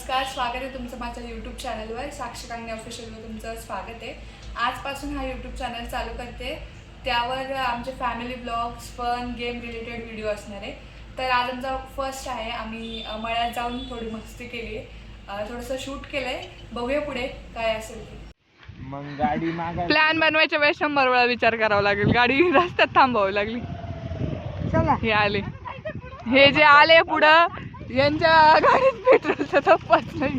नमस्कार, स्वागत आहे तुमचं माझ्या यूट्यूब चॅनलवर. साक्षी कांगणे ऑफिशियलवर तुमचं स्वागत आहे. आजपासून हा यूट्यूब चॅनल चालू करते. त्यावर आमचे family blogs, fun, game related video असणार आहे. तर आज आमचा फर्स्ट आहे. आम्ही मळ्यात जाऊन थोडी मस्ती केली आहे, थोडंसं शूट केलं आहे. बघूया पुढे काय असेल ते. मग गाडी मागा प्लॅन बनवायच्या वेळेस 100 वेळा विचार करावा लागेल. गाडी रस्त्यात थांबवावी लागली. चला, हे आले, हे जे आले पुढं, यांच्या गाडीत पेट्रोलचा धप्पाच नाही.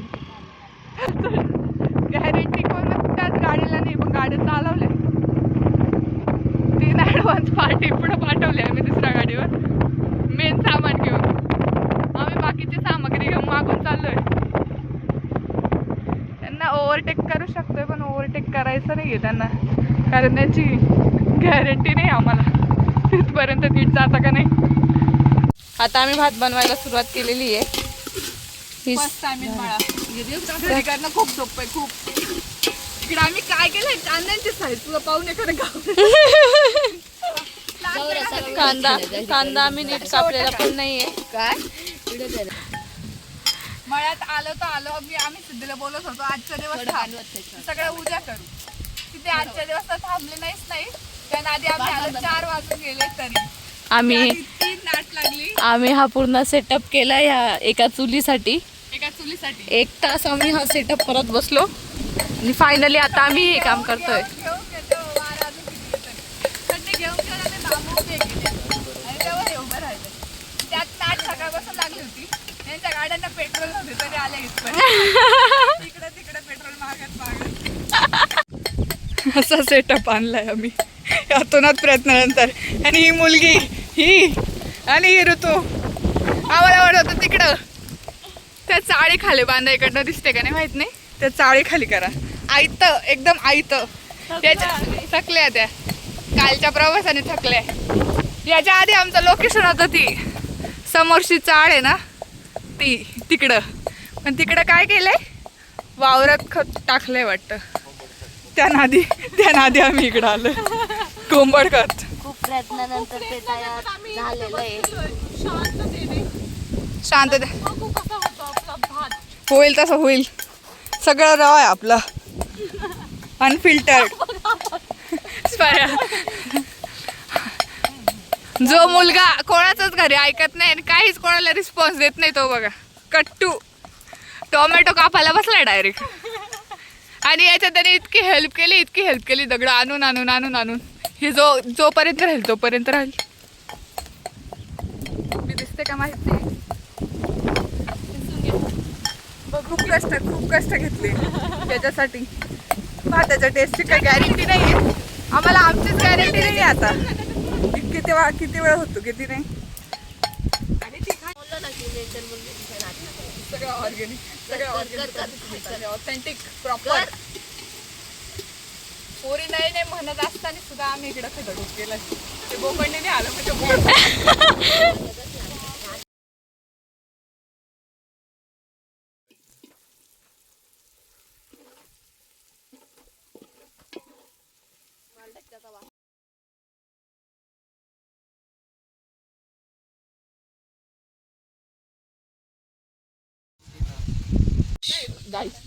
गॅरंटी कोण त्याच गाडीला नाही, पण गाडी चालवल्या. 3 ॲडव्हान्स पार्टी पुढे पाठवली आम्ही दुसऱ्या गाडीवर मेन सामान घेऊन. आम्ही बाकीची सामग्री घेऊन मागून चाललोय. त्यांना ओव्हरटेक करू शकतोय, पण ओव्हरटेक करायचं नाही आहे त्यांना, कारण त्यांची गॅरंटी नाही आम्हाला तिथपर्यंत नीट जाता का नाही. आता आम्ही भात बनवायला सुरुवात केलेली आहे. फर्स्ट टाइम इन मळा. खूप सोपं आहे, खूप. इकडे आम्ही काय केलंय, कांद्यांची साईज तुला पाहून एखादं कांदा आम्ही नीट कापलेला पण नाहीये. काय मळ्यात आलो तर आलो. आम्ही सिद्धीला बोलत होतो आजच्या दिवस सगळं उद्या करू. तिथे आजच्या दिवस तर थांबले नाहीच नाही. त्या आधी आम्ही आलो 4 वाजून गेले तरी आम्ही हा पूर्ण सेटअप केला या एका चुलीसाठी. 1 तास आम्ही हा सेटअप करत बसलो आणि फायनली आता आम्ही हे काम करतोय. सकाळपासून लागली होती. त्यांच्या गाड्यांना पेट्रोल नव्हते तरी आले इकडे तिकडे पेट्रोल मागत. असा सेटअप आणलाय आम्ही यातूनच प्रयत्नानंतर. आणि ही मुलगी ही आणि ही ऋतू आम्हाला वाटत होतं तिकडं त्या चाळी खाली बांधा. इकडनं दिसते का नाही माहित नाही. त्या चाळी खाली करा. आयत, एकदम आयत. त्याच्या थकल्या, त्या कालच्या प्रवासाने थकल्या. याच्या आधी आमचं लोकेशन होतं ती समोरची चाळ आहे ना, ती तिकडं. पण तिकडं काय केलंय, वावरात खत टाकलंय वाटतं. त्या नादी आम्ही इकडं आलो. कोंबड खत. खूप प्रयत्नानंतर ते तयार झालेलं आहे. शांतता होईल तसं होईल. सगळं रॉ आहे आपलं, अनफिल्टर्ड. जो मुलगा कोणाचंच घरी ऐकत नाही आणि काहीच कोणाला रिस्पॉन्स देत नाही, तो बघा कट्टू टोमॅटो कापायला बसलाय डायरेक्ट. आणि याच्यात त्याने इतकी हेल्प केली दगड आणून हे जोपर्यंत राहील तोपर्यंत राहील. मी दिसते का माहित नाही. खूप कष्ट घेतले त्याच्यासाठी. भाताच्या टेस्टची काही गॅरंटी नाही आहे आम्हाला. आमचीच गॅरंटी नाही आहे आता. किती वेळ होतो किती नाही. सगळं ऑर्गॅनिक, सगळं ऑथेंटिक, प्रॉपर. पोरी नाही म्हणत असताना सुद्धा आम्ही इकडं खटडून केलं. ते बोकडने नाही आलं म्हणजे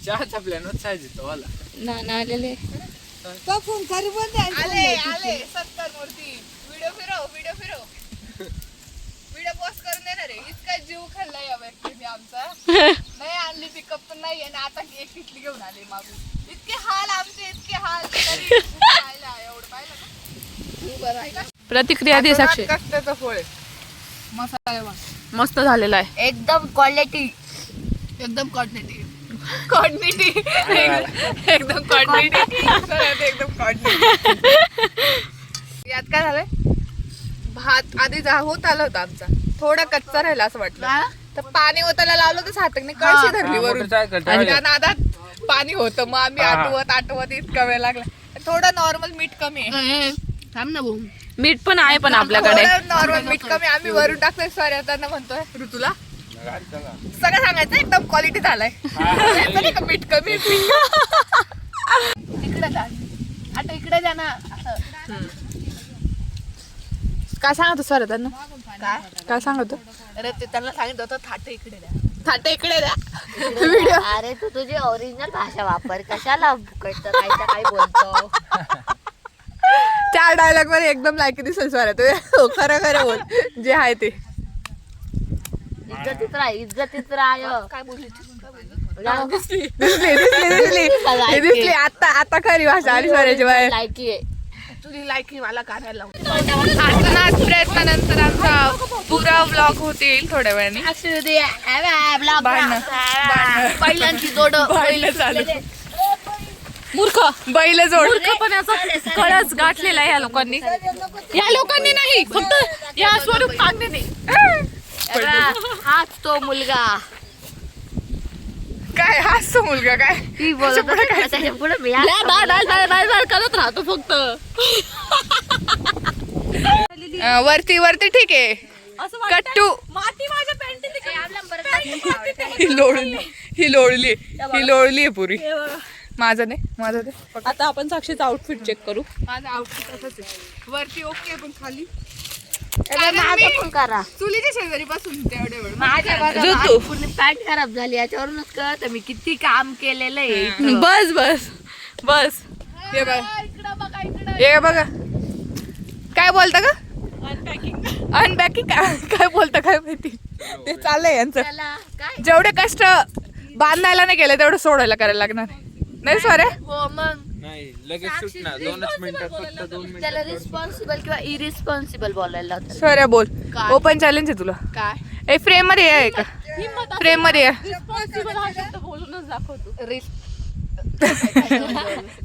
चहाचा प्लॅन साईज येतो वाला नाना आलेले. आले 70 मूर्ती. व्हिडिओ फिरव. व्हिडिओ पोस्ट करून देणार आहे. इतका जीव खाल्लाय या व्यक्तीने आमचा. नाही आणली पिकअप तर नाही, आणि आता एक किटली घेऊन आली मागून. इतके हाल आमचे, इतके हाल. तरी एवढं पाहिलं का. प्रतिक्रिया दे साक्षी. कष्टाचं फळ आहे. मसाला मस्त झालेला आहे. एकदम क्वालिटी. एकदम क्वांटिटी. यात काय झालंय, भात आधी होत आला होता आमचा, थोडा कच्चा राहिला असं वाटलं. तर पाणी ओतायला लावलं तर हाताने कळशी धरली वरून. आणि त्या नादात पाणी होतं. मग आम्ही आटवत इतका वेळ लागला. थोडं नॉर्मल मीठ कमी आहे. थांब ना भाऊ, मीठ पण आहे पण आपल्याकडे. नॉर्मल मीठ कमी आम्ही वरून टाकतोय. सॉरी त्यांना म्हणतोय ऋतूला सगळं सांगायचं एकदम क्वालिटी झालाय. मीठ कमी. इकडे जा आता, इकडे जा ना. काय सांगतो सर त्यांना, काय सांगतो. अरे ते त्यांना सांगितलं होतं थाट इकडे द्या. थाटे इकडे द्या. अरे तू तुझी ओरिजिनल भाषा वापर, कशाला फुकटचं काहीच्या काही बोलतो. त्या डायलॉग मध्ये एकदम लायकी दिसेल स्वाऱ्या तू. खरं खरं बोल जे आहे ते. इज्जतीत राह, इज्जतीत राह. काय बोलली दिसली दिसली आता खरी भाषा आली स्वाऱ्याची बाहेर. लायकी आहे. तुझी लायकी मला काढायला प्रयत्नानंतर आमचा पुरा व्लॉग होतील थोड्या वेळाने. पहिल्यांची जोड बैल चालू. मूर्ख बैल जोड कळच गाठलेला आहे या लोकांनी. या लोकांनी नाही, फक्त या स्वरूप कांदे. हाच तो मुलगा. काय हाच तो मुलगा काय ती बोलत पुढे काय त्याच्या पुढे मी करत राहतो फक्त. वरती वरती ठीक आहे. कट्टू ही लोळली आहे पुरी. माझं नाही. आता आपण साक्षीचं आउटफिट चेक करू. माझं आउटफिट असंच आहे. वरती ओके पण खाली माझं पण करा. चुलीच्या शेजारी बसून तेवढे वेळ माझ्या पूर्ण पॅन्ट खराब झाली, याच्यावरूनच कळत मी किती काम केलेलं आहे. बस बस बस. हे बघा हे बघा काय बोलता का अनपॅकिंग काय बोलता काय माहिती. ते चाललंय यांचं. त्याला काय जेवढे कष्ट बांधायला नाही गेले तेवढं सोडायला करायला लागणार नाही स्वारे. हो मग नाही लगेच सुटणार 2च मिनिटात, फक्त 2 मिनिटात. त्याला रिस्पॉन्सिबल किंवा इरिस्पॉन्सिबल बोलायला लावतात. स्वाऱ्या बोल. काय? ओपन चॅलेंज आहे तुला. काय ए फ्रेम मध्ये आहे का? फ्रेम मध्ये आहे. रिस्पॉन्सिबल हा शब्द बोलूनच दाखवतो.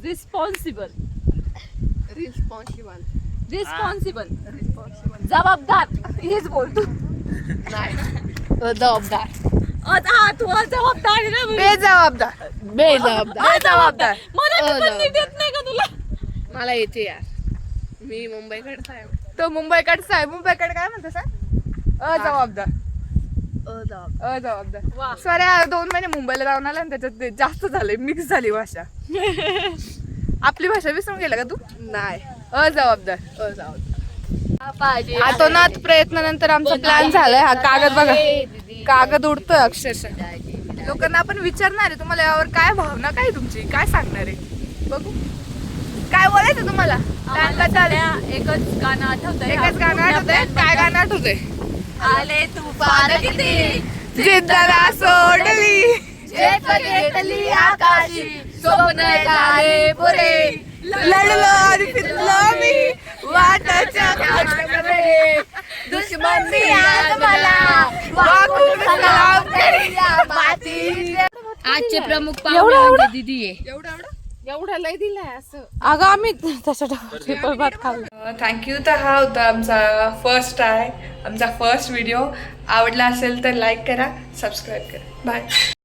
रिस्पॉन्सिबल जबाबदार हेच बोलतो. जबाबदार. तू जबाबदार आहे ना. बेजबाबदार बेजबाबदार. मला येते यार, मी मुंबईकडचा आहे. तो मुंबईकडचा आहे. मुंबईकडे काय म्हणतो सर? अजबाबदार. स्वाऱ्या 2 महिने मुंबईला जाऊन आला आणि त्याच्यात ते जास्त झालंय, मिक्स झाली भाषा. आपली भाषा विसरून गेला का तू? नाही अजबाबदार. आतोनात प्रयत्नानंतर आमचा प्लॅन झालाय. हा कागद बघा, कागद उडतोय अक्षरशः. लोकांना आपण विचारणार आहे तुम्हाला यावर काय भावना, काय तुमची, काय सांगणार आहे बघू. काय बोलायचं तुम्हाला? एकच गाणं आठवतंय. एकच गाणं आठवतंय. काय गाणं आठवतंय? आले तुफान किती जिद्दाला सोडली घेतली आकाशी स्वप्न झाले पुरे. लढलो आणि फिरलो मी वाटाच्या काठामध्ये. दुश्मनी आज मला वाकून सलाम करी. आजचे प्रमुख पाहुणे दीदी आहे. एवढा लय दिलाय असं. अगं आम्ही ट्रिपल भात खाल्ला. थँक्यू. तर हा होता आमचा फर्स्ट व्हिडिओ. आवडला असेल तर लाईक करा, सबस्क्राईब करा. बाय.